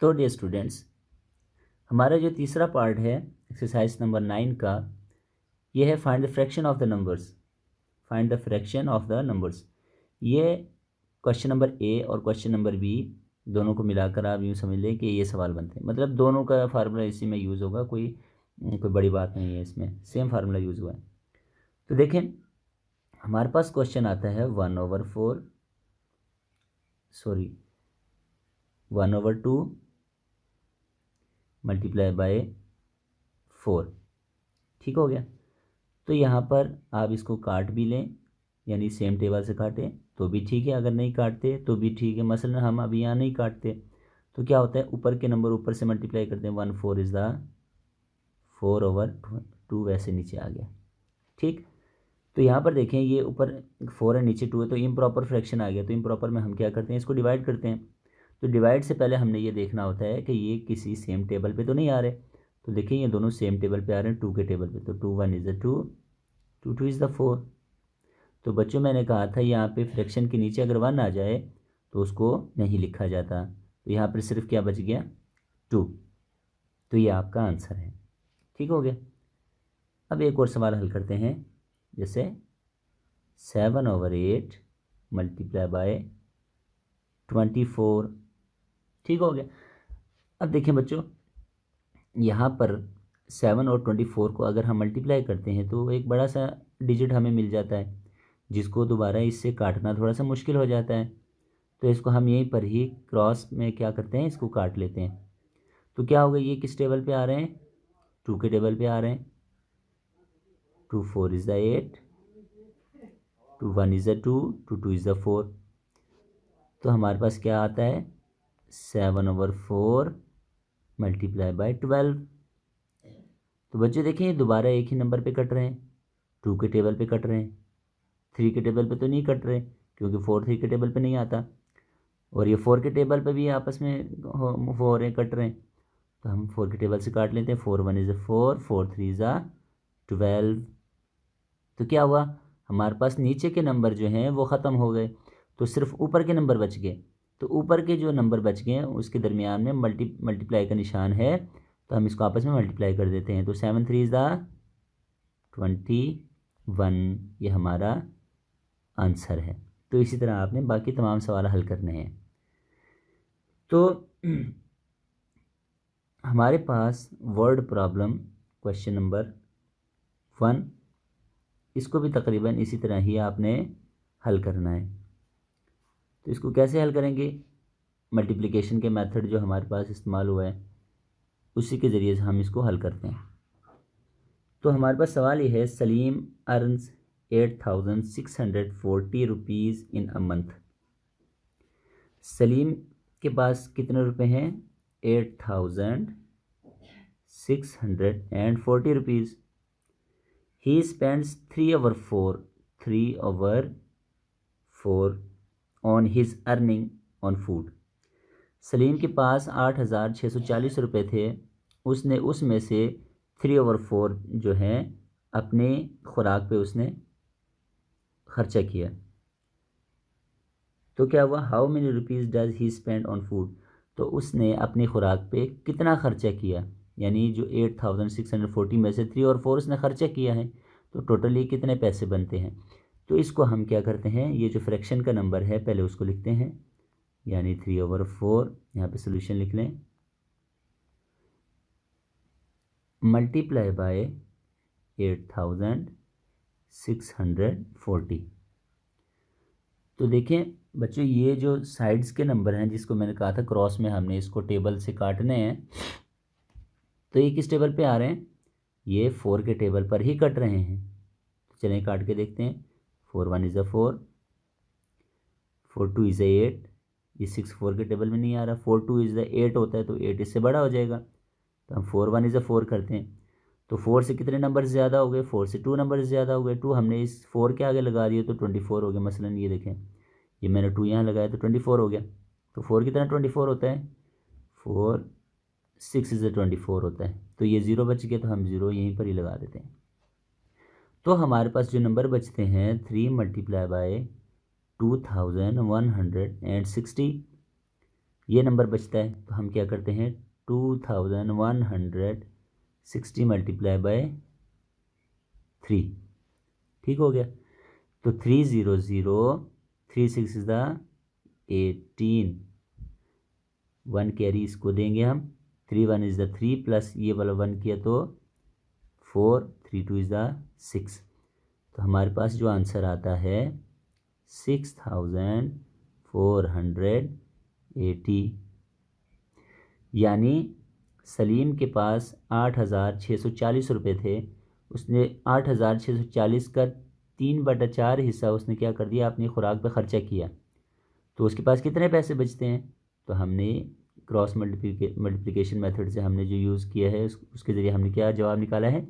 तो dear students, हमारा जो तीसरा पार्ट है एक्सरसाइज नंबर 9 का, ये है find the fraction of the numbers. Find the fraction of the numbers. ये क्वेश्चन नंबर ए और क्वेश्चन नंबर बी दोनों को मिलाकर आप यूँ समझ लें कि ये सवाल बनते हैं, मतलब दोनों का फार्मूला इसी में यूज़ होगा, कोई बड़ी बात नहीं है, इसमें सेम फार्मूला यूज़ हुआ है। तो देखें, हमारे पास क्वेश्चन आता है 1/2 मल्टीप्लाई बाय 4। ठीक हो गया। तो यहाँ पर आप इसको काट भी लें, यानी सेम टेबल से काटें तो भी ठीक है, अगर नहीं काटते तो भी ठीक है। मसलन हम अभी यहाँ नहीं काटते तो क्या होता है, ऊपर के नंबर ऊपर से मल्टीप्लाई करते हैं। 1/4 इज़ द 4/2, वैसे नीचे आ गया। ठीक, तो यहाँ पर देखें, ये ऊपर 4 है नीचे 2 है, तो इम्प्रॉपर फ्रैक्शन आ गया। तो इम्प्रॉपर में हम क्या करते हैं, इसको डिवाइड करते हैं। तो डिवाइड से पहले हमने ये देखना होता है कि ये किसी सेम टेबल पे तो नहीं आ रहे। तो देखिए, ये दोनों सेम टेबल पे आ रहे हैं, 2 के टेबल पे। तो 2 1 इज़ द 2, 2 2 इज़ द 4। तो बच्चों, मैंने कहा था यहाँ पे फ्रैक्शन के नीचे अगर 1 आ जाए तो उसको नहीं लिखा जाता। तो यहाँ पर सिर्फ क्या बच गया, 2। तो ये आपका आंसर है। ठीक हो गया। अब एक और सवाल हल करते हैं, जैसे 7/8 मल्टीप्लाई बाय 24। ठीक हो गया। अब देखें बच्चों, यहाँ पर 7 और 24 को अगर हम मल्टीप्लाई करते हैं तो एक बड़ा सा डिजिट हमें मिल जाता है, जिसको दोबारा इससे काटना थोड़ा सा मुश्किल हो जाता है। तो इसको हम यहीं पर ही क्रॉस में क्या करते हैं, इसको काट लेते हैं। तो क्या होगा, ये किस टेबल पे आ रहे हैं, 2 के टेबल पे आ रहे हैं। 2 4 is the 8, 2 1 is the 2, 2 2 is the 4। तो हमारे पास क्या आता है, 7/4 मल्टीप्लाई बाय 12। तो बच्चे देखें, ये दोबारा एक ही नंबर पे कट रहे हैं, 2 के टेबल पे कट रहे हैं, 3 के टेबल पे तो नहीं कट रहे, क्योंकि 4 3 के टेबल पे नहीं आता। और ये 4 के टेबल पे भी आपस में हो रहे हैं, कट रहे हैं। तो हम 4 के टेबल से काट लेते हैं। 4 1 इज़ 4, 4 3 इज़ 12। तो क्या हुआ, हमारे पास नीचे के नंबर जो हैं वो ख़त्म हो गए, तो सिर्फ ऊपर के नंबर बच गए। तो ऊपर के जो नंबर बच गए उसके दरमियान में मल्टीप्लाई का निशान है, तो हम इसको आपस में मल्टीप्लाई कर देते हैं। तो 7 3 इज़ 21, ये हमारा आंसर है। तो इसी तरह आपने बाकी तमाम सवाल हल करने हैं। तो हमारे पास वर्ड प्रॉब्लम क्वेश्चन नंबर 1, इसको भी तकरीबन इसी तरह ही आपने हल करना है। तो इसको कैसे हल करेंगे, मल्टीप्लिकेशन के मेथड जो हमारे पास इस्तेमाल हुआ है उसी के ज़रिए से हम इसको हल करते हैं। तो हमारे पास सवाल ये है, Salim earns 8640 rupees in a month. Salim के पास कितने रुपए हैं, 8640 rupees. He spends 3/4 on his earning on food. Salim के पास 8640 रुपये थे, उसने उसमें से 3/4 जो है अपने खुराक पे उसने खर्चा किया। तो क्या हुआ, how many rupees does he spend on food. तो उसने अपनी खुराक पे कितना खर्चा किया, यानी जो 8640 में से 3/4 उसने खर्चा किया है, तो टोटली कितने पैसे बनते हैं। तो इसको हम क्या करते हैं, ये जो फ्रैक्शन का नंबर है पहले उसको लिखते हैं, यानी 3/4, यहाँ पे सोल्यूशन लिख लें, मल्टीप्लाई बाय 8640। तो देखें बच्चों, ये जो साइड्स के नंबर हैं जिसको मैंने कहा था क्रॉस में हमने इसको टेबल से काटने हैं, तो ये किस टेबल पे आ रहे हैं, ये 4 के टेबल पर ही कट रहे हैं। तो चलें काट के देखते हैं। 4 1 इज़ 4, 4 2 इज़ 8, ये 6 4 के टेबल में नहीं आ रहा। 4 2 इज़ 8 होता है, तो 8 इससे बड़ा हो जाएगा। तो हम 4 1 इज़ 4 करते हैं, तो 4 से कितने नंबर ज़्यादा हो गए, 4 से 2 नंबर ज़्यादा हो गए। 2 हमने इस 4 के आगे लगा दिए तो 24 हो गया। मसलन ये देखें, ये मैंने 2 यहाँ लगाया तो 24 हो गया। तो 4 की तरह 24 होता है, 4 6 इज़ 24 होता है। तो ये 0 बच गया, तो हम 0 यहीं पर ही लगा देते हैं। तो हमारे पास जो नंबर बचते हैं, 3 मल्टीप्लाई बाय 2160, ये नंबर बचता है, तो हम क्या करते हैं 2160 मल्टीप्लाई बाय 3, ठीक हो गया। तो 300, 36 इज़ द 18, 1 कैरी इसको देंगे हम, 3 1 इज़ द 3 प्लस ये वाला 1 किया तो 4, 3 2 इज़ द 6। तो हमारे पास जो आंसर आता है 6480, यानी सलीम के पास 8640 रुपये थे। उसने 8640 का 3/4 हिस्सा उसने क्या कर दिया, अपनी खुराक पे ख़र्चा किया। तो उसके पास कितने पैसे बचते हैं, तो हमने क्रॉस मल्टीप्लिकेशन मेथड से हमने जो यूज़ किया है उसके ज़रिए हमने क्या जवाब निकाला है,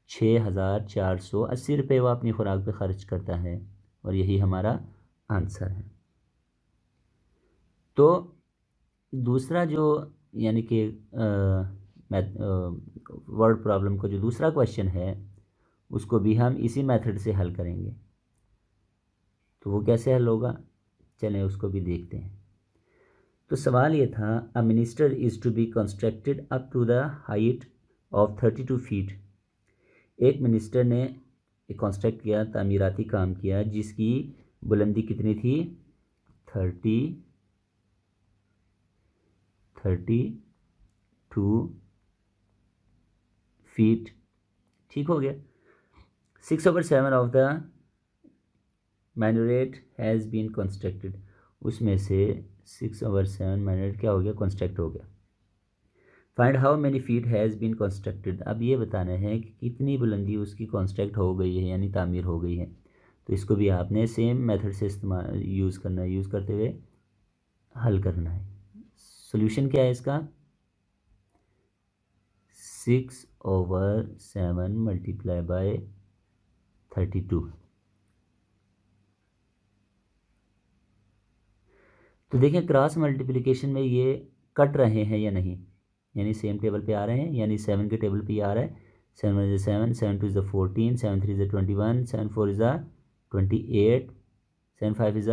6480 रुपये वो अपनी खुराक पे ख़र्च करता है, और यही हमारा आंसर है। तो दूसरा जो यानी कि वर्ड प्रॉब्लम का जो दूसरा क्वेश्चन है उसको भी हम इसी मेथड से हल करेंगे। तो वो कैसे हल होगा, चलें उसको भी देखते हैं। तो सवाल ये था, a minister is to be constructed up to the height of 32 feet. एक मिनिस्टर ने कंस्ट्रक्ट किया, तामीराती काम किया, जिसकी बुलंदी कितनी थी, 32 फीट, ठीक हो गया। 6/7 of the minaret has been constructed, उसमें से 6/7 minaret क्या हो गया, कंस्ट्रक्ट हो गया। Find how many feet has been constructed, अब ये बताना है कि कितनी बुलंदी उसकी कंस्ट्रक्ट हो गई है, यानी तामीर हो गई है। तो इसको भी आपने सेम मेथड से इस्तेमाल यूज़ करना है, यूज़ करते हुए हल करना है। सोल्यूशन क्या है इसका, 6/7 मल्टीप्लाई बाय 32। तो देखें क्रॉस मल्टीप्लिकेशन में ये कट रहे हैं या नहीं, यानी सेम टेबल पे आ रहे हैं, यानी 7 के टेबल पे आ रहा है। 7 1 is 7, 7 2 is 14, 7 3 is 21, 7 4 is 28, 7 5 is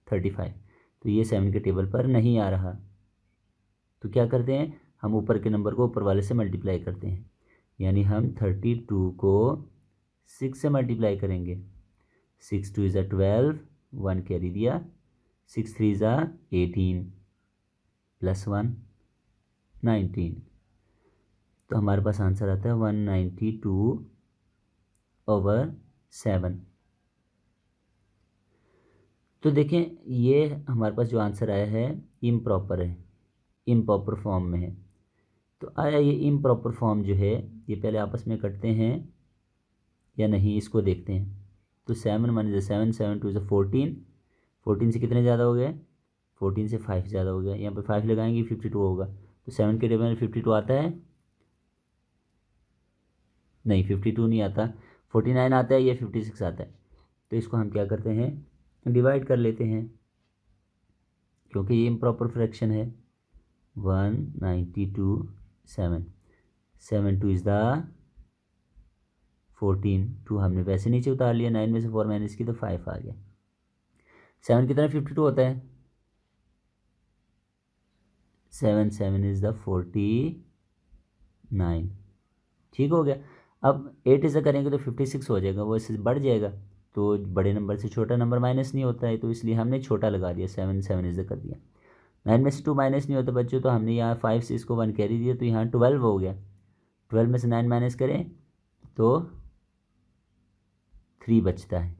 35। तो ये 7 के टेबल पर नहीं आ रहा। तो क्या करते हैं, हम ऊपर के नंबर को ऊपर वाले से मल्टीप्लाई करते हैं, यानी हम 32 को 6 से मल्टीप्लाई करेंगे। 6 2 इज़ 12, 1 कैरी दिया, 6 3 इज़ 18 प्लस 1 19। तो हमारे पास आंसर आता है 192/7। तो देखें ये हमारे पास जो आंसर आया है इम्प्रॉपर है, इम्प्रॉपर फॉर्म में है। तो आया ये इम्प्रॉपर फॉर्म जो है, ये पहले आपस में कटते हैं या नहीं इसको देखते हैं। तो 7 1 इज़ 7, 7 2 इज़ 14, 14 से कितने ज़्यादा हो गए, 14 से 5 ज़्यादा हो गया। यहाँ पे 5 लगाएंगे 52 होगा। तो 7 के टेबल में 52 आता है, नहीं 52 नहीं आता, 49 आता है, या 56 आता है। तो इसको हम क्या करते हैं, डिवाइड कर लेते हैं, क्योंकि ये इम्प्रॉपर फ्रैक्शन है। 192/7, 7 2 इज़ 14, 2 हमने वैसे नीचे उतार लिया, 9 में से 4 माइनस की तो 5 आ गया। 7 कितना 52 होता है, 7 7 इज़ 49, ठीक हो गया। अब 8 इज़ करेंगे तो 56 हो जाएगा, वो इससे बढ़ जाएगा। तो बड़े नंबर से छोटा नंबर माइनस नहीं होता है, तो इसलिए हमने छोटा लगा दिया, 7 7 इज़ कर दिया। 9 में से 2 माइनस नहीं होता बच्चों, तो हमने यहाँ 5 से इसको 1 कैरी दिया, तो यहाँ 12 हो गया। 12 में से 9 माइनस करें तो 3 बचता है।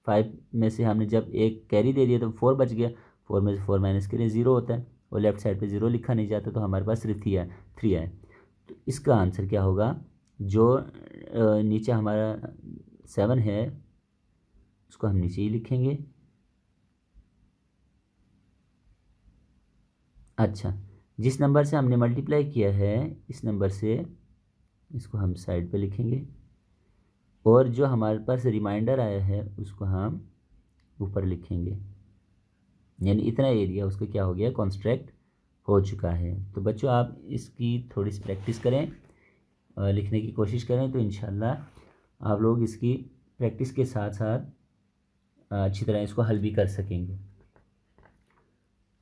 5 में से हमने जब एक कैरी दे दिया तो 4 बच गया। 4 में से 4 माइनस करें 0 होता है, और लेफ्ट साइड पे 0 लिखा नहीं जाता, तो हमारे पास सिर्फ 3 है। तो इसका आंसर क्या होगा, जो नीचे हमारा 7 है उसको हम नीचे ही लिखेंगे। अच्छा, जिस नंबर से हमने मल्टीप्लाई किया है इस नंबर से, इसको हम साइड पे लिखेंगे, और जो हमारे पास रिमाइंडर आया है उसको हम ऊपर लिखेंगे। यानी इतना एरिया उसका क्या हो गया, कॉन्स्ट्रैक्ट हो चुका है। तो बच्चों आप इसकी थोड़ी सी प्रैक्टिस करें, लिखने की कोशिश करें, तो इंशाल्लाह आप लोग इसकी प्रैक्टिस के साथ साथ अच्छी तरह इसको हल भी कर सकेंगे।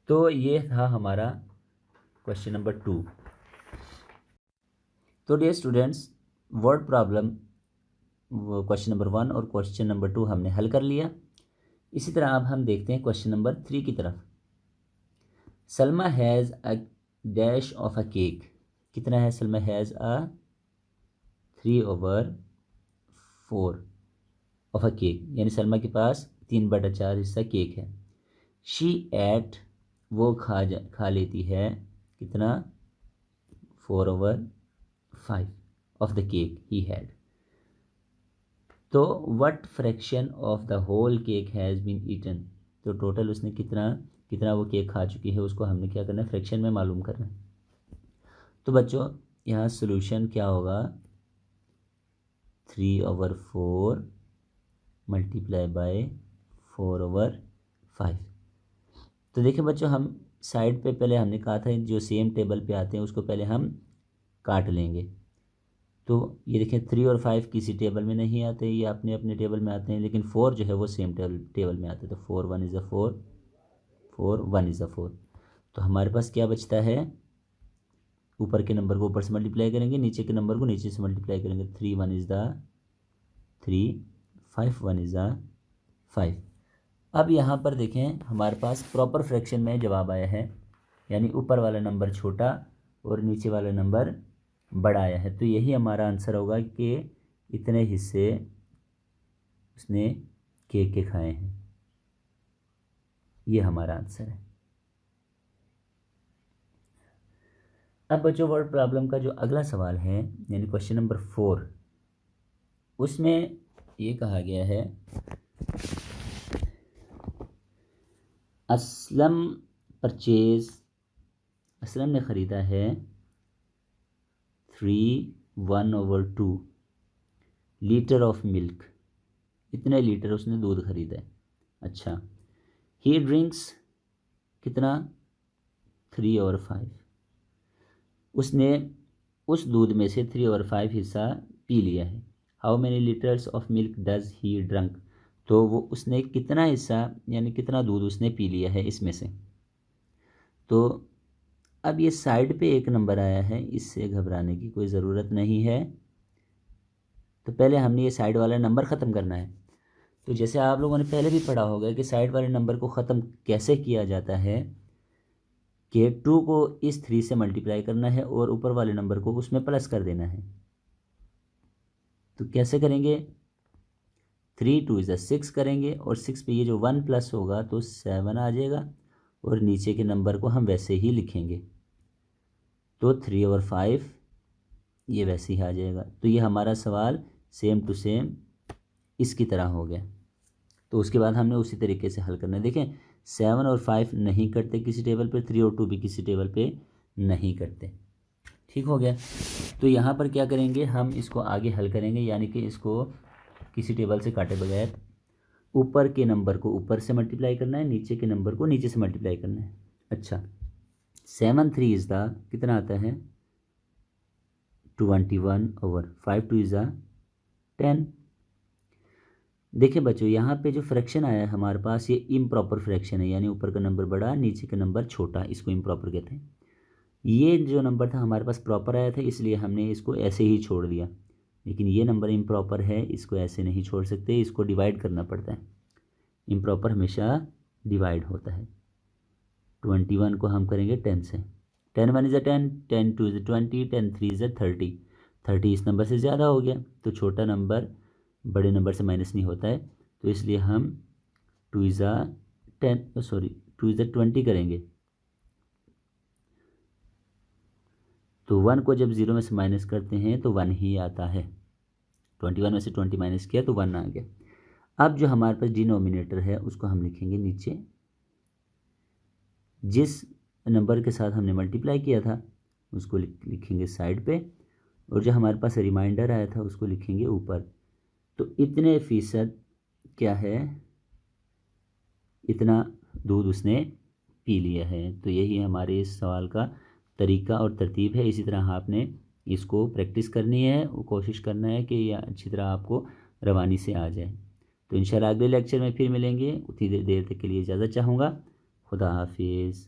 तो ये था हमारा क्वेश्चन नंबर 2। तो dear students, word problem question number 1 और क्वेश्चन नंबर 2 हमने हल कर लिया। इसी तरह अब हम देखते हैं क्वेश्चन नंबर 3 की तरफ। Salma has a dash of a cake. कितना है? Salma has a 3/4 of a cake, यानी सलमा के पास 3/4 हिस्सा केक है। शी एट, वो खा लेती है कितना? 4/5 ऑफ द केक ही हैड। तो what fraction of the whole cake has been eaten. तो टोटल उसने कितना कितना वो केक खा चुकी है, उसको हमने क्या करना है? फ्रैक्शन में मालूम करना है। तो बच्चों यहाँ सोल्यूशन क्या होगा? 3/4 मल्टीप्लाई बाय 4/5। तो देखिए बच्चों, हम साइड पे पहले हमने कहा था जो सेम टेबल पे आते हैं उसको पहले हम काट लेंगे। तो ये देखें 3 और 5 किसी टेबल में नहीं आते, ये अपने अपने टेबल में आते हैं, लेकिन 4 जो है वो सेम टेबल में आते हैं। तो 4 1 इज़ अ 4, 4 1 इज़ अ 4। तो हमारे पास क्या बचता है? ऊपर के नंबर को ऊपर से मल्टीप्लाई करेंगे, नीचे के नंबर को नीचे से मल्टीप्लाई करेंगे। 3 1 इज़ द 3, 5 1 इज़ द 5। अब यहाँ पर देखें हमारे पास प्रॉपर फ्रैक्शन में जवाब आया है, यानी ऊपर वाला नंबर छोटा और नीचे वाला नंबर बड़ा आया है। तो यही हमारा आंसर होगा कि इतने हिस्से उसने केक के खाए हैं। ये हमारा आंसर है। अब बच्चों वर्ड प्रॉब्लम का जो अगला सवाल है यानी क्वेश्चन नंबर 4, उसमें ये कहा गया है असलम ने ख़रीदा है 3/1/2 लीटर ऑफ मिल्क। इतने लीटर उसने दूध खरीदा है। अच्छा, ही ड्रिंक्स कितना? 3/5। उसने उस दूध में से 3/5 हिस्सा पी लिया है। How many litres of milk does he drunk. तो वो उसने कितना हिस्सा यानी कितना दूध उसने पी लिया है इसमें से। तो अब ये साइड पे एक नंबर आया है, इससे घबराने की कोई ज़रूरत नहीं है। तो पहले हमने ये साइड वाला नंबर ख़त्म करना है। तो जैसे आप लोगों ने पहले भी पढ़ा होगा कि साइड वाले नंबर को ख़त्म कैसे किया जाता है कि 2 को इस 3 से मल्टीप्लाई करना है और ऊपर वाले नंबर को उसमें प्लस कर देना है। तो कैसे करेंगे? 3 2 इज़ 6 करेंगे और 6 पे ये जो 1 प्लस होगा तो 7 आ जाएगा और नीचे के नंबर को हम वैसे ही लिखेंगे। तो 3/5 ये वैसे ही आ जाएगा। तो ये हमारा सवाल सेम टू सेम इसकी तरह हो गया। तो उसके बाद हमने उसी तरीके से हल करना है। देखें 7 और 5 नहीं करते किसी टेबल पे, 3 और 2 भी किसी टेबल पे नहीं करते। ठीक हो गया। तो यहाँ पर क्या करेंगे, हम इसको आगे हल करेंगे, यानी कि इसको किसी टेबल से काटे बगैर ऊपर के नंबर को ऊपर से मल्टीप्लाई करना है, नीचे के नंबर को नीचे से मल्टीप्लाई करना है। अच्छा, 7 3 इज़ द कितना आता है? 21/5 2 इज़ द 10। देखिए बच्चों, यहाँ पे जो फ्रैक्शन आया है हमारे पास ये इम्प्रॉपर फ्रैक्शन है, यानी ऊपर का नंबर बड़ा नीचे का नंबर छोटा, इसको इम्प्रॉपर कहते हैं। ये जो नंबर था हमारे पास प्रॉपर आया था, इसलिए हमने इसको ऐसे ही छोड़ दिया। लेकिन ये नंबर इम्प्रॉपर है, इसको ऐसे नहीं छोड़ सकते, इसको डिवाइड करना पड़ता है। इम्प्रॉपर हमेशा डिवाइड होता है। 21 को हम करेंगे 10 से। 10 1 इज़ 10, 10 2 इज़ 20, 10 3 इज़ 30। 30 इस नंबर से ज़्यादा हो गया, तो छोटा नंबर बड़े नंबर से माइनस नहीं होता है। तो इसलिए हम 2 इज़ 20 करेंगे। तो 1 को जब 0 में से माइनस करते हैं तो 1 ही आता है। 21 में से 20 माइनस किया तो 1 आ गया। अब जो हमारे पास डिनोमिनेटर है उसको हम लिखेंगे नीचे, जिस नंबर के साथ हमने मल्टीप्लाई किया था उसको लिखेंगे साइड पे, और जो हमारे पास रिमाइंडर आया था उसको लिखेंगे ऊपर। तो इतने फीसद क्या है, इतना दूध उसने पी लिया है। तो यही हमारे इस सवाल का तरीका और तरतीब है। इसी तरह आपने इसको प्रैक्टिस करनी है, वो कोशिश करना है कि यह अच्छी तरह आपको रवानी से आ जाए। तो इंशाल्लाह अगले लेक्चर में फिर मिलेंगे। उतनी देर तक के लिए इजाज़त चाहूँगा। खुदा हाफिज़।